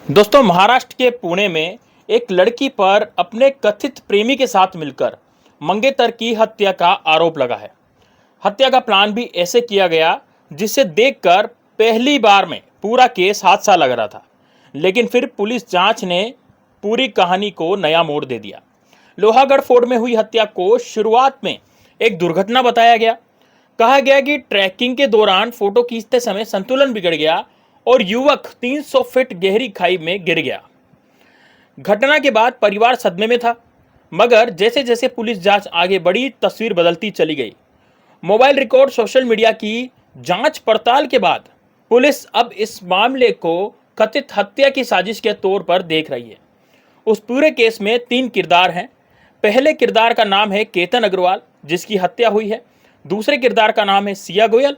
दोस्तों, महाराष्ट्र के पुणे में एक लड़की पर अपने कथित प्रेमी के साथ मिलकर मंगेतर की हत्या का आरोप लगा है। हत्या का प्लान भी ऐसे किया गया जिसे देखकर पहली बार में पूरा केस हादसा लग रहा था, लेकिन फिर पुलिस जांच ने पूरी कहानी को नया मोड़ दे दिया। लोहागढ़ फोर्ट में हुई हत्या को शुरुआत में एक दुर्घटना बताया गया। कहा गया कि ट्रैकिंग के दौरान फोटो खींचते समय संतुलन बिगड़ गया और युवक 300 फीट गहरी खाई में गिर गया। घटना के बाद परिवार सदमे में था, मगर जैसे जैसे पुलिस जांच आगे बढ़ी, तस्वीर बदलती चली गई। मोबाइल रिकॉर्ड, सोशल मीडिया की जांच पड़ताल के बाद पुलिस अब इस मामले को कथित हत्या की साजिश के तौर पर देख रही है। उस पूरे केस में 3 किरदार हैं। पहले किरदार का नाम है केतन अग्रवाल, जिसकी हत्या हुई है। दूसरे किरदार का नाम है सिया गोयल,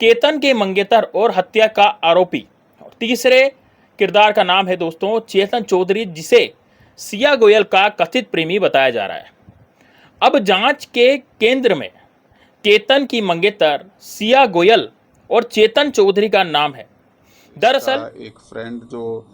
केतन के मंगेतर और हत्या का आरोपी। और तीसरे किरदार का नाम है दोस्तों चेतन चौधरी, जिसे सिया गोयल का कथित प्रेमी बताया जा रहा है। अब जांच के केंद्र में केतन की मंगेतर सिया गोयल और चेतन चौधरी का नाम है। दरअसल एक फ्रेंड जो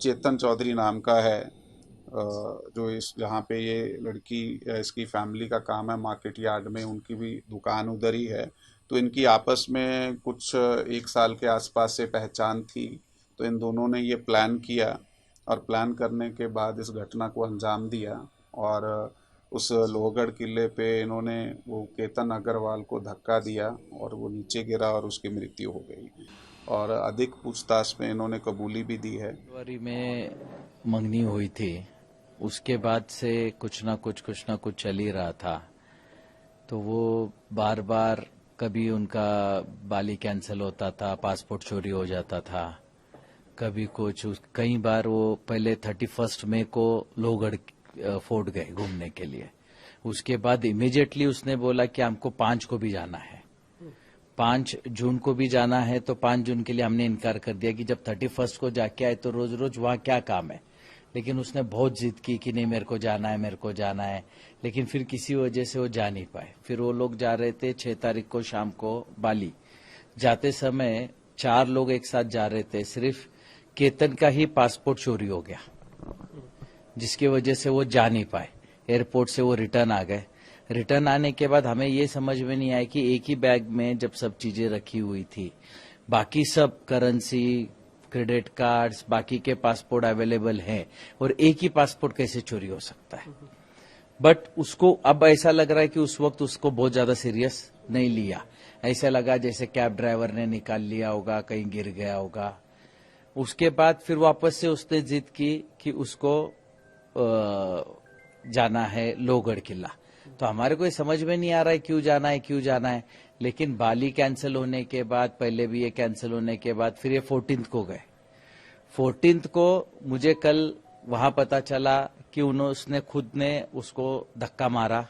चेतन चौधरी नाम का है, जो इस जहाँ पे ये लड़की इसकी फैमिली का काम है, मार्केट यार्ड में उनकी भी दुकान उधर ही है। तो इनकी आपस में कुछ 1 साल के आसपास से पहचान थी। तो इन दोनों ने ये प्लान किया और प्लान करने के बाद इस घटना को अंजाम दिया। और उस लोहगढ़ किले पे इन्होंने वो केतन अग्रवाल को धक्का दिया और वो नीचे गिरा और उसकी मृत्यु हो गई। और अधिक पूछताछ में इन्होंने कबूली भी दी है। फरवरी में मंगनी हुई थी, उसके बाद से कुछ ना कुछ चल ही रहा था। तो वो बार बार कभी उनका बाली कैंसिल होता था, पासपोर्ट चोरी हो जाता था, कभी कुछ। कई बार वो पहले 31 मई को लोहगढ़ फोर्ट गए घूमने के लिए। उसके बाद इमीडिएटली उसने बोला कि हमको 5 को भी जाना है, 5 जून को भी जाना है। तो 5 जून के लिए हमने इनकार कर दिया कि जब 31 को जाके आए तो रोज रोज वहां क्या काम है। लेकिन उसने बहुत जिद की कि नहीं, मेरे को जाना है, मेरे को जाना है। लेकिन फिर किसी वजह से वो जा नहीं पाए। फिर वो लोग जा रहे थे 6 तारीख को शाम को बाली। जाते समय 4 लोग एक साथ जा रहे थे, सिर्फ केतन का ही पासपोर्ट चोरी हो गया, जिसकी वजह से वो जा नहीं पाए। एयरपोर्ट से वो रिटर्न आ गए। रिटर्न आने के बाद हमें ये समझ में नहीं आया कि एक ही बैग में जब सब चीजें रखी हुई थी, बाकी सब करेंसी, क्रेडिट कार्ड्स, बाकी के पासपोर्ट अवेलेबल हैं, और एक ही पासपोर्ट कैसे चोरी हो सकता है। बट उसको अब ऐसा लग रहा है कि उस वक्त उसको बहुत ज्यादा सीरियस नहीं लिया। ऐसा लगा जैसे कैब ड्राइवर ने निकाल लिया होगा, कहीं गिर गया होगा। उसके बाद फिर वापस से उसने जिद की कि उसको जाना है लोहगढ़ किला। तो हमारे को समझ में नहीं आ रहा है क्यों जाना है। लेकिन बाली कैंसिल होने के बाद, पहले भी ये कैंसिल होने के बाद, फिर ये 14 को गए। 14 को मुझे कल वहां पता चला कि उसने खुद ने उसको धक्का मारा,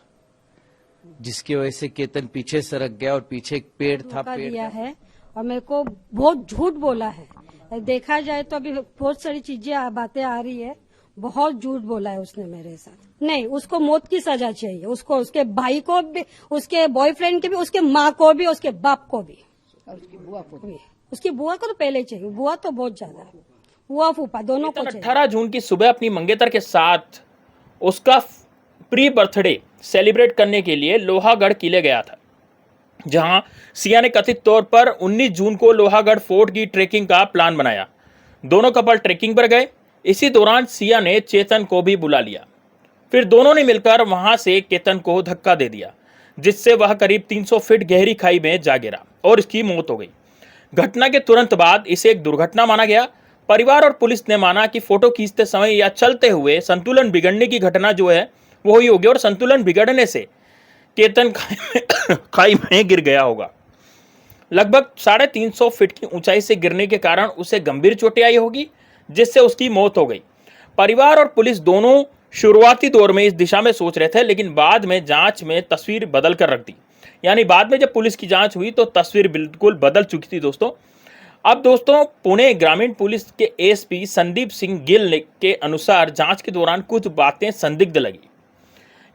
जिसकी वजह से केतन पीछे सरक गया और पीछे एक पेड़ था, पेड़ दिया है और मेरे को बहुत झूठ बोला है। देखा जाए तो अभी बहुत सारी चीजें बातें आ रही है। बहुत झूठ बोला है उसने मेरे साथ। नहीं, उसको मौत की सजा चाहिए। उसको, उसके भाई को भी, उसके बॉयफ्रेंड के भी, उसके माँ को भी, उसके बाप को भी, और उसकी बुआ को भी। उसकी बुआ को तो पहले चाहिए, बुआ तो बहुत ज्यादा है, बुआ फूफा दोनों को चाहिए। 18 जून की सुबह अपनी मंगेतर के साथ उसका प्री बर्थडे सेलिब्रेट करने के लिए लोहागढ़ किले गया था, जहां सिया ने कथित तौर पर 19 जून को लोहागढ़ फोर्ट की ट्रेकिंग का प्लान बनाया। दोनों कपल ट्रेकिंग पर गए। इसी दौरान सिया ने चेतन को भी बुला लिया। फिर दोनों ने मिलकर वहां से केतन को धक्का दे दिया, जिससे वह करीब 300 फीट गहरी खाई में जा गिरा और इसकी मौत हो गई। घटना के तुरंत बाद इसे एक दुर्घटना माना गया। परिवार और पुलिस ने माना कि फोटो खींचते समय या चलते हुए संतुलन बिगड़ने की घटना जो है वो हुई होगी, और संतुलन बिगड़ने से केतन खाई में गिर गया होगा। लगभग 350 फीट की ऊंचाई से गिरने के कारण उसे गंभीर चोटें आई होगी, जिससे उसकी मौत हो गई। परिवार और पुलिस दोनों शुरुआती दौर में इस दिशा में सोच रहे थे, लेकिन बाद में जांच में तस्वीर बदल कर रख दी। यानी बाद में जब पुलिस की जांच हुई तो तस्वीर बिल्कुल बदल चुकी थी दोस्तों। अब दोस्तों, पुणे ग्रामीण पुलिस के एसपी संदीप सिंह गिल के अनुसार जांच के दौरान कुछ बातें संदिग्ध लगी।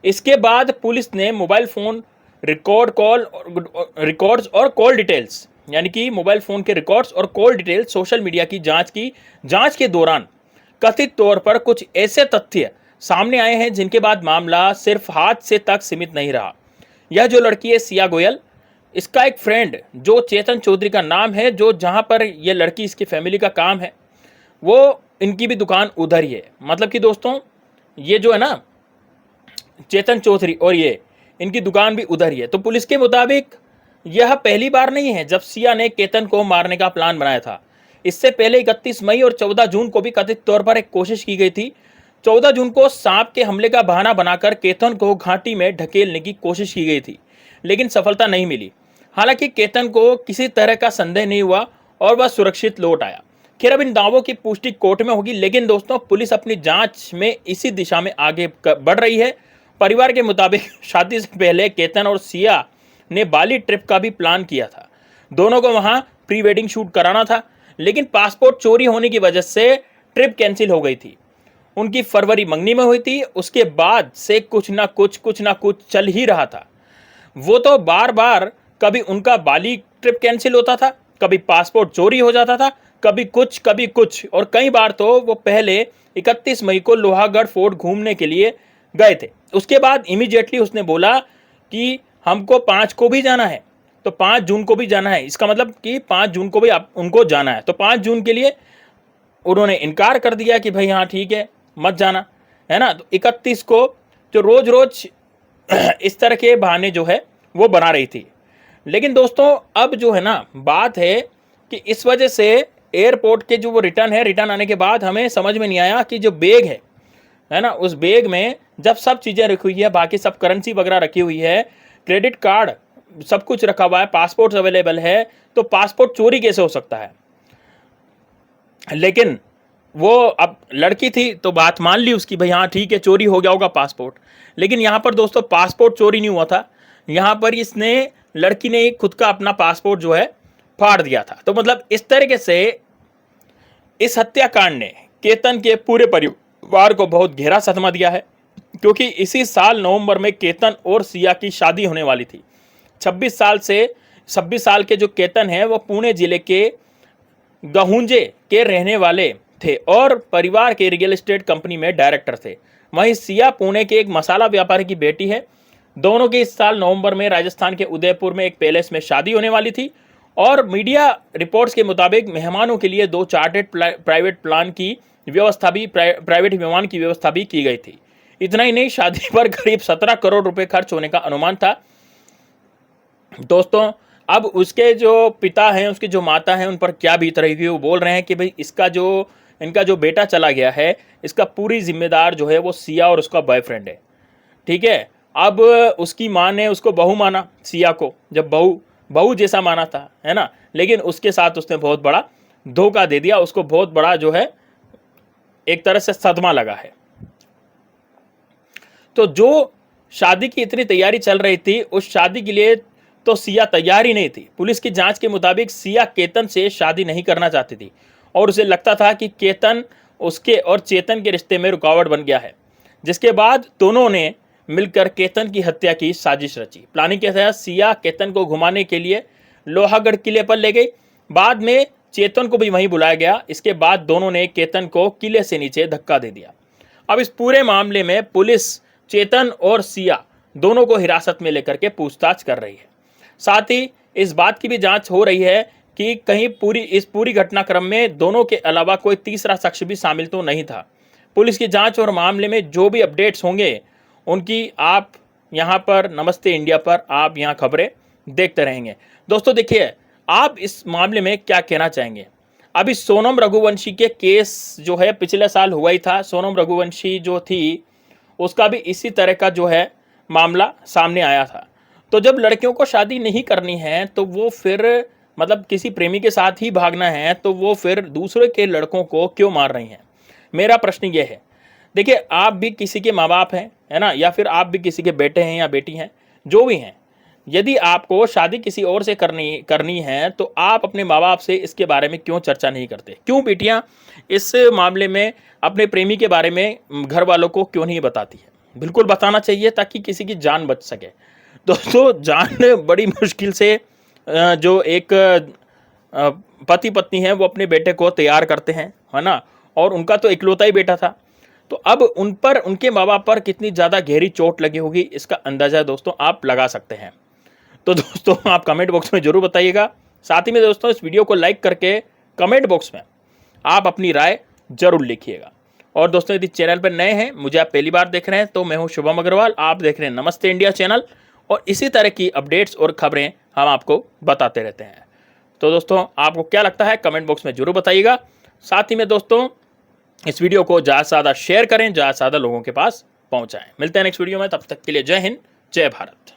इसके बाद पुलिस ने मोबाइल फोन रिकॉर्ड्स और कॉल डिटेल्स यानी कि मोबाइल फ़ोन के रिकॉर्ड्स और कॉल डिटेल सोशल मीडिया की जांच के दौरान कथित तौर पर कुछ ऐसे तथ्य सामने आए हैं जिनके बाद मामला सिर्फ हादसे तक सीमित नहीं रहा। यह जो लड़की है सिया गोयल, इसका एक फ्रेंड जो चेतन चौधरी का नाम है, जो जहां पर यह लड़की इसकी फैमिली का काम है, वो इनकी भी दुकान उधर ही है। मतलब कि दोस्तों ये जो है ना चेतन चौधरी और ये इनकी दुकान भी उधर ही है। तो पुलिस के मुताबिक यह पहली बार नहीं है जब सिया ने केतन को मारने का प्लान बनाया था। इससे पहले 31 मई और 14 जून को भी कथित तौर पर एक कोशिश की गई थी। 14 जून को सांप के हमले का बहाना बनाकर केतन को घाटी में ढकेलने की कोशिश की गई थी, लेकिन सफलता नहीं मिली। हालांकि केतन को किसी तरह का संदेह नहीं हुआ और वह सुरक्षित लौट आया। खैर अब इन दावों की पुष्टि कोर्ट में होगी, लेकिन दोस्तों पुलिस अपनी जांच में इसी दिशा में आगे बढ़ रही है। परिवार के मुताबिक शादी से पहले केतन और सिया ने बाली ट्रिप का भी प्लान किया था। दोनों को वहां प्री वेडिंग शूट कराना था, लेकिन पासपोर्ट चोरी होने की वजह से ट्रिप कैंसिल हो गई थी। उनकी फरवरी मंगनी में हुई थी। उसके बाद से कुछ ना कुछ चल ही रहा था। वो तो बार बार कभी उनका बाली ट्रिप कैंसिल होता था, कभी पासपोर्ट चोरी हो जाता था, कभी कुछ और कई बार तो वो पहले 31 मई को लोहागढ़ फोर्ट घूमने के लिए गए थे। उसके बाद इमीडिएटली उसने बोला कि हमको 5 को भी जाना है, तो 5 जून को भी जाना है। इसका मतलब कि 5 जून को भी उनको जाना है, तो 5 जून के लिए उन्होंने इनकार कर दिया कि भाई हाँ ठीक है मत जाना, है ना। तो 31 को जो रोज रोज इस तरह के बहाने जो है वो बना रही थी। लेकिन दोस्तों अब जो है ना बात है कि इस वजह से एयरपोर्ट के जो वो रिटर्न आने के बाद हमें समझ में नहीं आया कि जो बैग है ना, उस बैग में जब सब चीज़ें रखी हुई है, बाकी सब करेंसी वगैरह रखी हुई है, क्रेडिट कार्ड सब कुछ रखा हुआ है, पासपोर्ट अवेलेबल है, तो पासपोर्ट चोरी कैसे हो सकता है। लेकिन वो अब लड़की थी तो बात मान ली उसकी, भाई हाँ ठीक है चोरी हो गया होगा पासपोर्ट। लेकिन यहाँ पर दोस्तों पासपोर्ट चोरी नहीं हुआ था, यहाँ पर लड़की ने खुद का अपना पासपोर्ट जो है फाड़ दिया था। तो मतलब इस तरीके से इस हत्याकांड ने केतन के पूरे परिवार को बहुत गहरा सदमा दिया है, क्योंकि इसी साल नवंबर में केतन और सिया की शादी होने वाली थी। 26 साल के जो केतन है वो पुणे जिले के गहुंजे के रहने वाले थे और परिवार के रियल एस्टेट कंपनी में डायरेक्टर थे। वहीं सिया पुणे के एक मसाला व्यापारी की बेटी है। दोनों की इस साल नवंबर में राजस्थान के उदयपुर में एक पैलेस में शादी होने वाली थी और मीडिया रिपोर्ट्स के मुताबिक मेहमानों के लिए 2 चार्टर्ड प्राइवेट विमान की व्यवस्था भी की गई थी। इतना ही नहीं, शादी पर करीब 17 करोड़ रुपए खर्च होने का अनुमान था। दोस्तों अब उसके जो पिता हैं, उसकी जो माता हैं, उन पर क्या बीत रही है, वो बोल रहे हैं कि भाई इनका जो बेटा चला गया है, इसका पूरी जिम्मेदार जो है वो सिया और उसका बॉयफ्रेंड है। ठीक है, अब उसकी माँ ने उसको बहू माना, सिया को जब बहू जैसा माना था, है ना, लेकिन उसके साथ उसने बहुत बड़ा धोखा दे दिया। उसको बहुत बड़ा जो है एक तरह से सदमा लगा है। तो जो शादी की इतनी तैयारी चल रही थी, उस शादी के लिए तो सिया तैयार ही नहीं थी। पुलिस की जांच के मुताबिक सिया केतन से शादी नहीं करना चाहती थी और उसे लगता था कि केतन उसके और चेतन के रिश्ते में रुकावट बन गया है, जिसके बाद दोनों ने मिलकर केतन की हत्या की साजिश रची। प्लानिंग के तहत सिया केतन को घुमाने के लिए लोहागढ़ किले पर ले गई। बाद में चेतन को भी वहीं बुलाया गया। इसके बाद दोनों ने केतन को किले से नीचे धक्का दे दिया। अब इस पूरे मामले में पुलिस चेतन और सिया दोनों को हिरासत में लेकर के पूछताछ कर रही है। साथ ही इस बात की भी जांच हो रही है कि कहीं इस पूरी घटनाक्रम में दोनों के अलावा कोई तीसरा शख्स भी शामिल तो नहीं था। पुलिस की जांच और मामले में जो भी अपडेट्स होंगे उनकी आप यहाँ पर नमस्ते इंडिया पर आप यहाँ खबरें देखते रहेंगे। दोस्तों देखिए, आप इस मामले में क्या कहना चाहेंगे। अभी सोनम रघुवंशी के केस जो है पिछले साल हुआ ही था। सोनम रघुवंशी जो थी उसका भी इसी तरह का जो है मामला सामने आया था। तो जब लड़कियों को शादी नहीं करनी है तो वो फिर मतलब किसी प्रेमी के साथ ही भागना है, तो वो फिर दूसरे के लड़कों को क्यों मार रही हैं। मेरा प्रश्न ये है, देखिए आप भी किसी के माँ बाप हैं, है ना, या फिर आप भी किसी के बेटे हैं या बेटी हैं, जो भी हैं, यदि आपको शादी किसी और से करनी है तो आप अपने माँ बाप से इसके बारे में क्यों चर्चा नहीं करते। क्यों बेटियाँ इस मामले में अपने प्रेमी के बारे में घर वालों को क्यों नहीं बताती है। बिल्कुल बताना चाहिए ताकि किसी की जान बच सके। दोस्तों जान बड़ी मुश्किल से जो एक पति पत्नी हैं वो अपने बेटे को तैयार करते हैं, है ना, और उनका तो इकलौता ही बेटा था। तो अब उन पर, उनके माँ बाप पर कितनी ज़्यादा गहरी चोट लगी होगी, इसका अंदाज़ा दोस्तों आप लगा सकते हैं। तो दोस्तों आप कमेंट बॉक्स में ज़रूर बताइएगा। साथ ही में दोस्तों इस वीडियो को लाइक करके कमेंट बॉक्स में आप अपनी राय जरूर लिखिएगा। और दोस्तों यदि चैनल पर नए हैं, मुझे आप पहली बार देख रहे हैं, तो मैं हूं शुभम अग्रवाल, आप देख रहे हैं नमस्ते इंडिया चैनल, और इसी तरह की अपडेट्स और खबरें हम आपको बताते रहते हैं। तो दोस्तों आपको क्या लगता है कमेंट बॉक्स में जरूर बताइएगा। साथ ही में दोस्तों इस वीडियो को ज़्यादा से ज़्यादा शेयर करें, ज़्यादा से ज़्यादा लोगों के पास पहुंचाएं। मिलते हैं नेक्स्ट वीडियो में, तब तक के लिए जय हिंद, जय भारत।